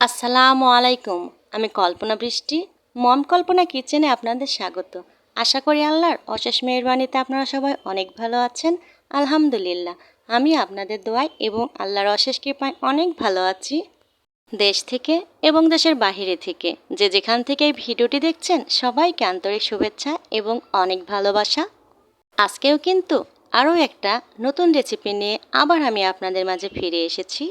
আসসালামু আলাইকুম। আমি কল্পনা বৃষ্টি। মম কল্পনা কিচেনে আপনাদের স্বাগত। আশা করি আল্লাহর অশেষ মেহেরবানিতে আপনারা সবাই অনেক ভালো আছেন। আলহামদুলিল্লাহ, আমি আপনাদের দোয়ায় এবং আল্লাহর অশেষ কৃপায় অনেক ভালো আছি। দেশ থেকে এবং দেশের বাহিরে থেকে যে যেখান থেকে এই ভিডিওটি দেখছেন সবাইকে আন্তরিক শুভেচ্ছা এবং অনেক ভালোবাসা। আজকেও কিন্তু আরও একটা নতুন রেসিপি নিয়ে আবার আমি আপনাদের মাঝে ফিরে এসেছি।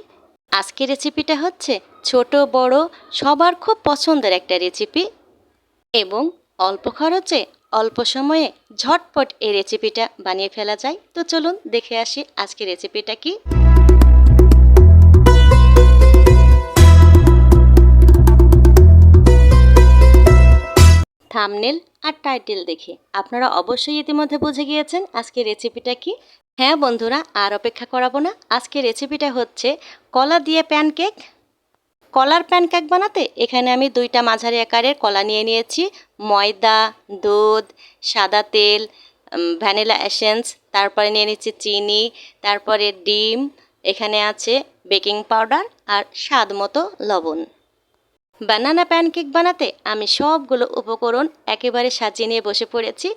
আজকের রেসিপিটা হচ্ছে ছোট বড় সবার খুব পছন্দের একটা রেসিপি এবং অল্প খরচে অল্প সময়ে ঝটপট এই রেসিপিটা বানিয়ে ফেলা যায়। তো চলুন দেখে আসি আজকের রেসিপিটা কি। থাম্বনেল আর টাইটেল দেখে আপনারা অবশ্যই ইতিমধ্যে বুঝে গিয়েছেন আজকের রেসিপিটা কি। হ্যাঁ বন্ধুরা, আর অপেক্ষা করাবো না, আজকের রেসিপিটা হচ্ছে কলা দিয়ে প্যানকেক। কলার প্যানকেক বানাতে এখানে আমি 2টা মাঝারি আকারের কলা নিয়ে নিয়েছি। ময়দা, দুধ, সাদা তেল, ভ্যানিলা এসেন্স, তারপরে নিয়ে নিচ্ছি চিনি, তারপরে ডিম, এখানে আছে বেকিং পাউডার আর স্বাদ মতো লবণ। বানানা প্যানকেক বানাতে আমি সবগুলো উপকরণ একেবারে সাজিয়ে নিয়ে বসে পড়েছি।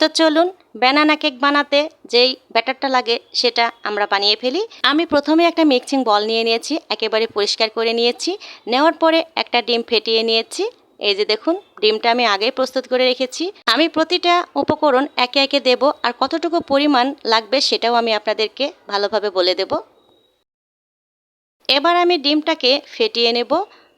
তো চলুন ব্যানানা কেক বানাতে যেই ব্যাটারটা লাগে সেটা আমরা বানিয়ে ফেলি। আমি প্রথমে একটা মিক্সিং বল নিয়ে নিয়েছি, একেবারে পরিষ্কার করে নিয়েছি। নেওয়ার পরে একটা ডিম ফেটিয়ে নিয়েছি। এই যে দেখুন, ডিমটা আমি আগেই প্রস্তুত করে রেখেছি। আমি প্রতিটা উপকরণ একে একে দেব, আর কতটুকু পরিমাণ লাগবে সেটাও আমি আপনাদেরকে ভালোভাবে বলে দেব। এবার আমি ডিমটাকে ফেটিয়ে নেব।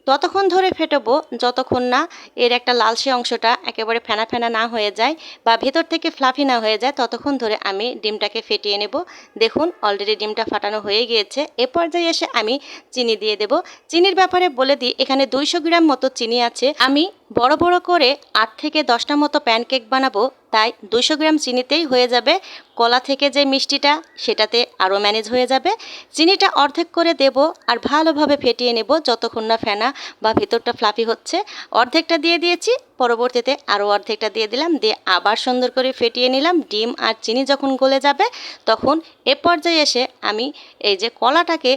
ততক্ষণ ধরে ফেটাবো যতক্ষণ না এর একটা লালচে অংশটা একেবারে ফেনা ফেনা না হয়ে যায় বা ভেতর থেকে ফ্লাফি না হয়ে যায়, ততক্ষণ ধরে আমি ডিমটাকে ফেটিয়ে নেব। দেখুন অলরেডি ডিমটা ফাটানো হয়ে গিয়েছে। এ পর্যায়ে এসে আমি চিনি দিয়ে দেব। চিনির ব্যাপারে বলে দিই, এখানে 200 গ্রাম মতো চিনি আছে। আমি বড় বড় করে 8 থেকে 10টা মতো প্যানকেক বানাবো, তাই 200 গ্রাম চিনিতেই হয়ে যাবে। কলা থেকে যে মিষ্টিটা সেটাতে আরও ম্যানেজ হয়ে যাবে। চিনিটা অর্ধেক করে দেব আর ভালোভাবে ফেটিয়ে নেব যতক্ষণ না ফেনা বা ভিতরটা ফ্লাফি হচ্ছে। অর্ধেকটা দিয়ে দিয়েছি, পরবর্তীতে আরও অর্ধেকটা দিয়ে দিলাম, দিয়ে আবার সুন্দর করে ফেটিয়ে নিলাম। ডিম আর চিনি যখন গলে যাবে তখন এ পর্যায়ে এসে আমি এই যে কলাটাকে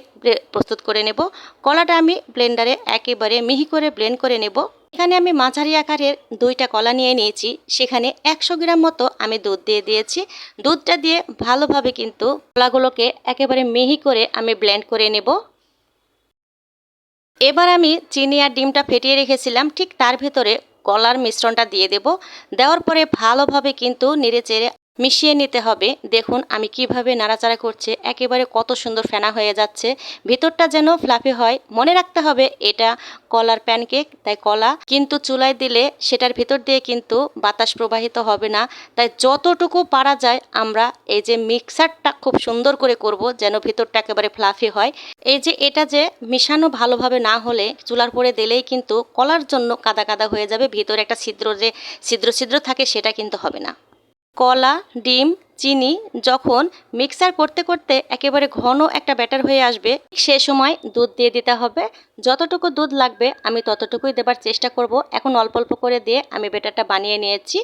প্রস্তুত করে নেব। কলাটা আমি ব্লেন্ডারে একেবারে মিহি করে ব্লেন্ড করে নেব। এখানে আমি মাঝারি আকারের 2টা কলা নিয়ে নিয়েছি, সেখানে 100 গ্রাম মতো আমি দুধ দিয়ে দিয়েছি। দুধটা দিয়ে ভালোভাবে কিন্তু কলাগুলোকে একেবারে মিহি করে আমি ব্লেন্ড করে নেব। এবার আমি চিনি আর ডিমটা ফেটিয়ে রেখেছিলাম, ঠিক তার ভেতরে কলার মিশ্রণটা দিয়ে দেব। দেওয়ার পরে ভালোভাবে কিন্তু নেড়েচেড়ে মিশিয়ে নিতে হবে। দেখুন আমি কিভাবে নাড়াচাড়া করছে, একেবারে কত সুন্দর ফেনা হয়ে যাচ্ছে। ভিতরটা যেন ফ্লাফি হয়। মনে রাখতে হবে এটা কলার প্যানকেক, তাই কলা কিন্তু চুলায় দিলে সেটার ভিতর দিয়ে কিন্তু বাতাস প্রবাহিত হবে না। তাই যতটুকু পারা যায় আমরা এই যে মিক্সারটা খুব সুন্দর করে করব যেন ভিতরটা একেবারে ফ্লাফি হয়। এই যে এটা যে মিশানো ভালোভাবে না হলে চুলার পরে দিলেই কিন্তু কলার জন্য কাদা কাদা হয়ে যাবে, ভিতরে একটা ছিদ্র ছিদ্র থাকে সেটা কিন্তু হবে না। কলা, ডিম, চিনি যখন মিক্সার করতে করতে একেবারে ঘন একটা ব্যাটার হয়ে আসবে, সে সময় দুধ দিয়ে দিতে হবে। যতটুকু দুধ লাগবে আমি ততটুকুই দেবার চেষ্টা করব। এখন অল্প অল্প করে দিয়ে আমি ব্যাটারটা বানিয়ে নিয়েছি।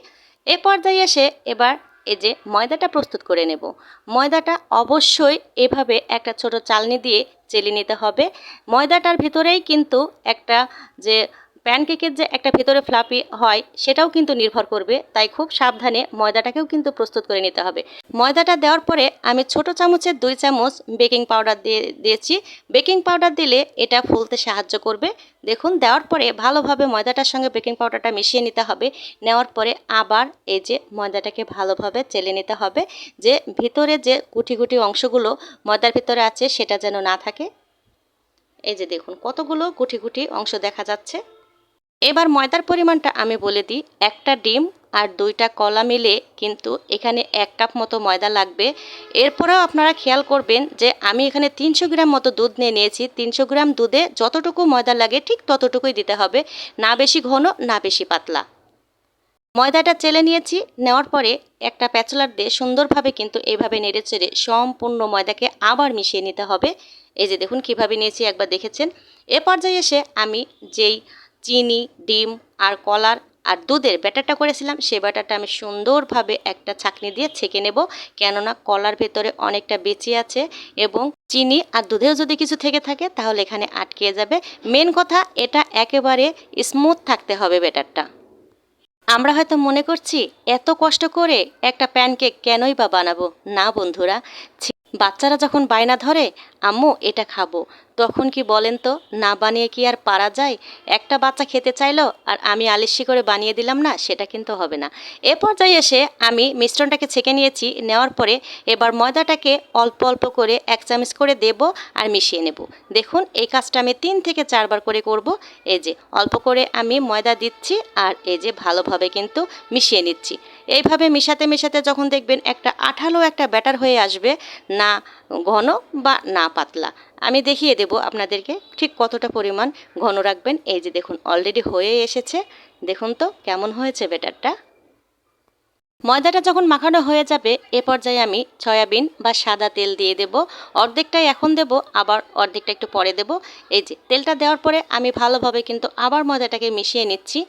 এ পর্যায়ে এসে এবার এই যে ময়দাটা প্রস্তুত করে নেব। ময়দাটা অবশ্যই এভাবে একটা ছোট চালনি দিয়ে চেলে নিতে হবে। ময়দাটার ভিতরেই কিন্তু একটা যে প্যানকেকের যে একটা ভেতরে ফ্লাফি হয় সেটাও কিন্তু নির্ভর করবে, তাই খুব সাবধানে ময়দাটাকেও কিন্তু প্রস্তুত করে নিতে হবে। ময়দাটা দেওয়ার পরে আমি ছোট চামচের 2 চামচ বেকিং পাউডার দিয়েছি। বেকিং পাউডার দিলে এটা ফুলতে সাহায্য করবে। দেখুন দেওয়ার পরে ভালোভাবে ময়দাটার সঙ্গে বেকিং পাউডারটা মিশিয়ে নিতে হবে। নেওয়ার পরে আবার এই যে ময়দাটাকে ভালোভাবে চেলে নিতে হবে, যে ভিতরে যে গুটি গুটি অংশগুলো ময়দার ভিতরে আছে সেটা যেন না থাকে। এই যে দেখুন কতগুলো গুটি গুটি অংশ দেখা যাচ্ছে। এবার ময়দার পরিমাণটা আমি বলে দিই, একটা ডিম আর 2টা কলা মিলে কিন্তু এখানে 1 কাপ মতো ময়দা লাগবে। এরপরেও আপনারা খেয়াল করবেন যে আমি এখানে 300 গ্রাম মতো দুধ নিয়েছি। 300 গ্রাম দুধে যতটুকু ময়দা লাগে ঠিক ততটুকুই দিতে হবে, না বেশি ঘন না বেশি পাতলা। ময়দাটা চেলে নিয়েছি, নেওয়ার পরে একটা প্যাচলার দিয়ে সুন্দরভাবে কিন্তু এইভাবে নেড়েচেড়ে সম্পূর্ণ ময়দাকে আবার মিশিয়ে নিতে হবে। এই যে দেখুন কিভাবে নিয়েছি একবার দেখেছেন। এ পর্যায়ে এসে আমি যেই চিনি, ডিম আর কলার আর দুধের ব্যাটারটা করেছিলাম সেই ব্যাটারটা আমি সুন্দরভাবে একটা ছাঁকনি দিয়ে ছেঁকে নেব, কেননা কলার ভেতরে অনেকটা বেঁচে আছে এবং চিনি আর দুধেও যদি কিছু থেকে থাকে তাহলে এখানে আটকে যাবে। মেন কথা, এটা একেবারে স্মুথ থাকতে হবে ব্যাটারটা। আমরা হয়তো মনে করছি এত কষ্ট করে একটা প্যানকেক কেনই বা বানাবো। না বন্ধুরা, বাচ্চারা যখন বায়না ধরে আম্মু এটা খাবো, তখন কি বলেন তো, না বানিয়ে কি আর পারা যায়? একটা বাচ্চা খেতে চাইলো আর আমি আলিস্যি করে বানিয়ে দিলাম না, সেটা কিন্তু হবে না। এ পর্যায়ে এসে আমি মিশ্রণটাকে ছেঁকে নিয়েছি। নেওয়ার পরে এবার ময়দাটাকে অল্প অল্প করে 1 চামচ করে দেব আর মিশিয়ে নেব। দেখুন এই কাজটা আমি 3 থেকে 4 বার করে করব। এই যে অল্প করে আমি ময়দা দিচ্ছি আর এই যে ভালোভাবে কিন্তু মিশিয়ে নিচ্ছি। এইভাবে মিশাতে মিশাতে যখন দেখবেন একটা আঠালো একটা ব্যাটার হয়ে আসবে, না ঘন বা না পাতলা, আমি দেখিয়ে দেব আপনাদেরকে ঠিক কতটা পরিমাণ ঘন রাখবেন। এই যে দেখুন অলরেডি হয়ে এসেছে। দেখুন তো কেমন হয়েছে ব্যাটারটা। ময়দাটা যখন মাখানো হয়ে যাবে এ পর্যায়ে আমি সয়াবিন বা সাদা তেল দিয়ে দেব। অর্ধেকটাই এখন দেব, আবার অর্ধেকটা একটু পরে দেব। এই যে তেলটা দেওয়ার পরে আমি ভালোভাবে কিন্তু আবার ময়দাটাকে মিশিয়ে নিচ্ছি।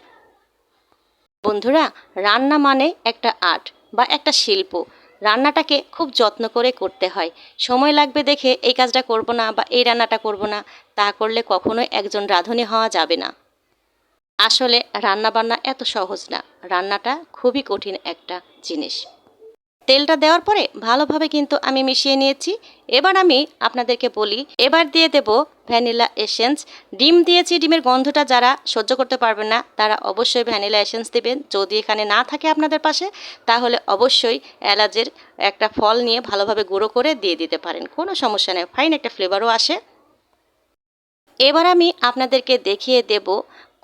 বন্ধুরা, রান্না মানে একটা আর্ট বা একটা শিল্প। রান্নাটাকে খুব যত্ন করে করতে হয়। সময় লাগবে দেখে এই কাজটা করব না বা এই রান্নাটা করব না, তা করলে কখনোই একজন রাঁধুনি হওয়া যাবে না। আসলে রান্না বান্না এত সহজ না, রান্নাটা খুবই কঠিন একটা জিনিস। তেলটা দেওয়ার পরে ভালোভাবে কিন্তু আমি মিশিয়ে নিয়েছি। এবার আমি আপনাদেরকে বলি, এবার দিয়ে দেব ভ্যানিলা এসেন্স। ডিম দিয়েছি, ডিমের গন্ধটা যারা সহ্য করতে পারবেন না তারা অবশ্যই ভ্যানিলা এসেন্স দেবেন। যদি এখানে না থাকে আপনাদের পাশে, তাহলে অবশ্যই এলাচের একটা ফল নিয়ে ভালোভাবে গুঁড়ো করে দিয়ে দিতে পারেন, কোনো সমস্যা নেই, ফাইন একটা ফ্লেভারও আসে। এবার আমি আপনাদেরকে দেখিয়ে দেব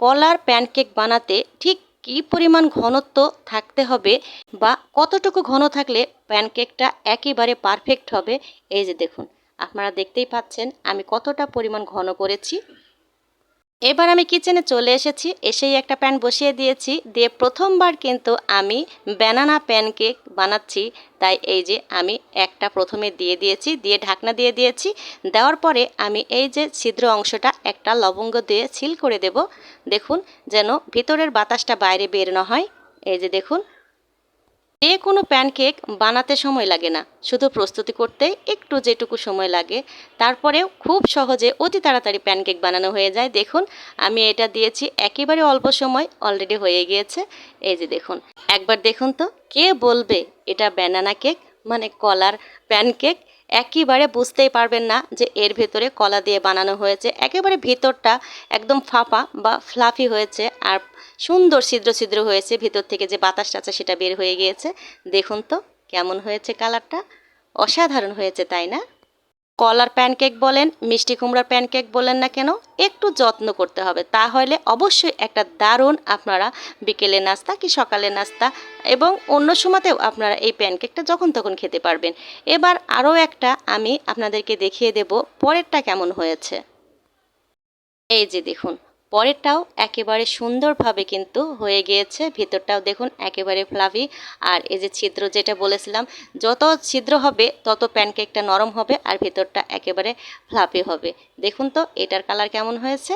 কলার প্যানকেক বানাতে ঠিক কী পরিমাণ ঘনত্ব থাকতে হবে বা কতটুকু ঘন থাকলে প্যানকেকটা একেবারে পারফেক্ট হবে। এই যে দেখুন, আপনারা দেখতেই পাচ্ছেন আমি কতটা পরিমাণ ঘন করেছি। এবার আমি কিচেনে চলে এসেছি, এসেই একটা প্যান বসিয়ে দিয়েছি, দিয়ে প্রথমবার কিন্তু আমি ব্যানানা প্যানকেক বানাচ্ছি। তাই এই যে আমি একটা প্রথমে দিয়ে দিয়েছি, দিয়ে ঢাকনা দিয়ে দিয়েছি। দেওয়ার পরে আমি এই যে ছিদ্র অংশটা একটা লবঙ্গ দিয়ে সিল করে দেব। দেখুন যেন ভিতরের বাতাসটা বাইরে বের না হয়। এই যে দেখুন, যে কোনো প্যানকেক বানাতে সময় লাগে না, শুধু প্রস্তুতি করতে একটু যেটুকু সময় লাগে, তারপরেও খুব সহজে অতি তাড়াতাড়ি প্যানকেক বানানো হয়ে যায়। দেখুন আমি এটা দিয়েছি একেবারে অল্প সময়, অলরেডি হয়ে গিয়েছে। এই যে দেখুন, একবার দেখুন তো, কে বলবে এটা ব্যানানা কেক মানে কলার প্যানকেক? একেবারে বুঝতেই পারবেন না যে এর ভেতরে কলা দিয়ে বানানো হয়েছে। একেবারে ভিতরটা একদম ফাঁপা বা ফ্লাফি হয়েছে আর সুন্দর ছিদ্র ছিদ্র হয়েছে, ভিতর থেকে যে বাতাসটা আছে সেটা বের হয়ে গিয়েছে। দেখুন তো কেমন হয়েছে, কালারটা অসাধারণ হয়েছে, তাই না? কলার প্যানকেক বলেন, মিষ্টি কুমড়ার প্যানকেক বলেন না কেন, একটু যত্ন করতে হবে, তাহলে অবশ্যই একটা দারুণ আপনারা বিকেলের নাস্তা কি সকালের নাস্তা এবং অন্য সময়তেও আপনারা এই প্যানকেকটা যখন তখন খেতে পারবেন। এবার আরও একটা আমি আপনাদেরকে দেখিয়ে দেব পরেরটা কেমন হয়েছে। এই যে দেখুন, পরেরটাও একেবারে সুন্দরভাবে কিন্তু হয়ে গিয়েছে, ভিতরটাও দেখুন একেবারে ফ্লাফি। আর এই যে ছিদ্র যেটা বলেছিলাম, যত ছিদ্র হবে তত প্যানকেকটা নরম হবে আর ভিতরটা একেবারে ফ্লাফি হবে। দেখুন তো এটার কালার কেমন হয়েছে।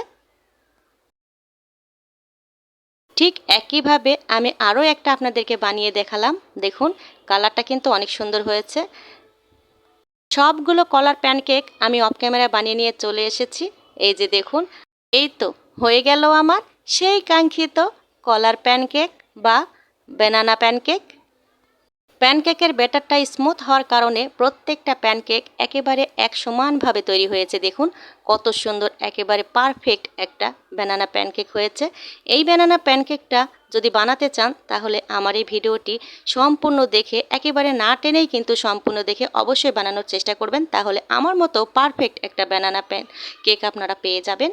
ঠিক একইভাবে আমি আরও একটা আপনাদেরকে বানিয়ে দেখালাম। দেখুন কালারটা কিন্তু অনেক সুন্দর হয়েছে। সবগুলো কলার প্যানকেক আমি অফ ক্যামেরায় বানিয়ে নিয়ে চলে এসেছি। এই যে দেখুন, এই তো হয়ে গেল আমার সেই কাঙ্ক্ষিত কলার প্যানকেক বা ব্যানানা প্যানকেক। প্যানকেকের ব্যাটারটা স্মুথ হওয়ার কারণে প্রত্যেকটা প্যানকেক একেবারে এক সমানভাবে তৈরি হয়েছে। দেখুন কত সুন্দর, একেবারে পারফেক্ট একটা ব্যানানা প্যানকেক হয়েছে। এই ব্যানানা প্যানকেকটা যদি বানাতে চান তাহলে আমার এই ভিডিওটি সম্পূর্ণ দেখে, একেবারে না টেনেই কিন্তু সম্পূর্ণ দেখে অবশ্যই বানানোর চেষ্টা করবেন, তাহলে আমার মতো পারফেক্ট একটা ব্যানানা কেক আপনারা পেয়ে যাবেন।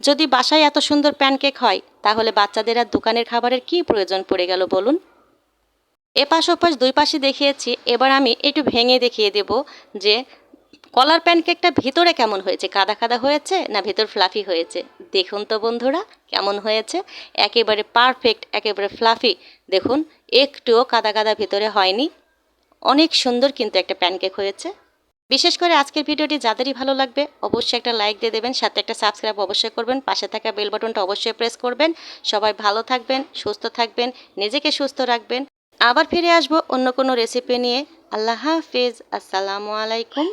যদি বাসায় এত সুন্দর প্যানকেক হয় তাহলে বাচ্চাদের আর দোকানের খাবারের কী প্রয়োজন পড়ে গেল বলুন। এপাশ ওপাশ দুই পাশে দেখিয়েছি, এবার আমি একটু ভেঙে দেখিয়ে দেব যে কলার প্যানকেকটা ভিতরে কেমন হয়েছে, কাদা কাদা হয়েছে না ভিতর ফ্লাফি হয়েছে। দেখুন তো বন্ধুরা কেমন হয়েছে, একেবারে পারফেক্ট, একেবারে ফ্লাফি। দেখুন একটুও কাদা কাদা ভিতরে হয়নি, অনেক সুন্দর কিন্তু একটা প্যানকেক হয়েছে। বিশেষ করে আজকের ভিডিওটি যাদেরই ভালো লাগবে অবশ্যই একটা লাইক দিয়ে দেবেন, সাথে একটা সাবস্ক্রাইব অবশ্যই করবেন, পাশে থাকা বেল বাটনটা অবশ্যই প্রেস করবেন। সবাই ভালো থাকবেন, সুস্থ থাকবেন, নিজেকে সুস্থ রাখবেন। আবার ফিরে আসবো অন্য কোনো রেসিপি নিয়ে। আল্লাহ হাফেজ, আসসালামু আলাইকুম।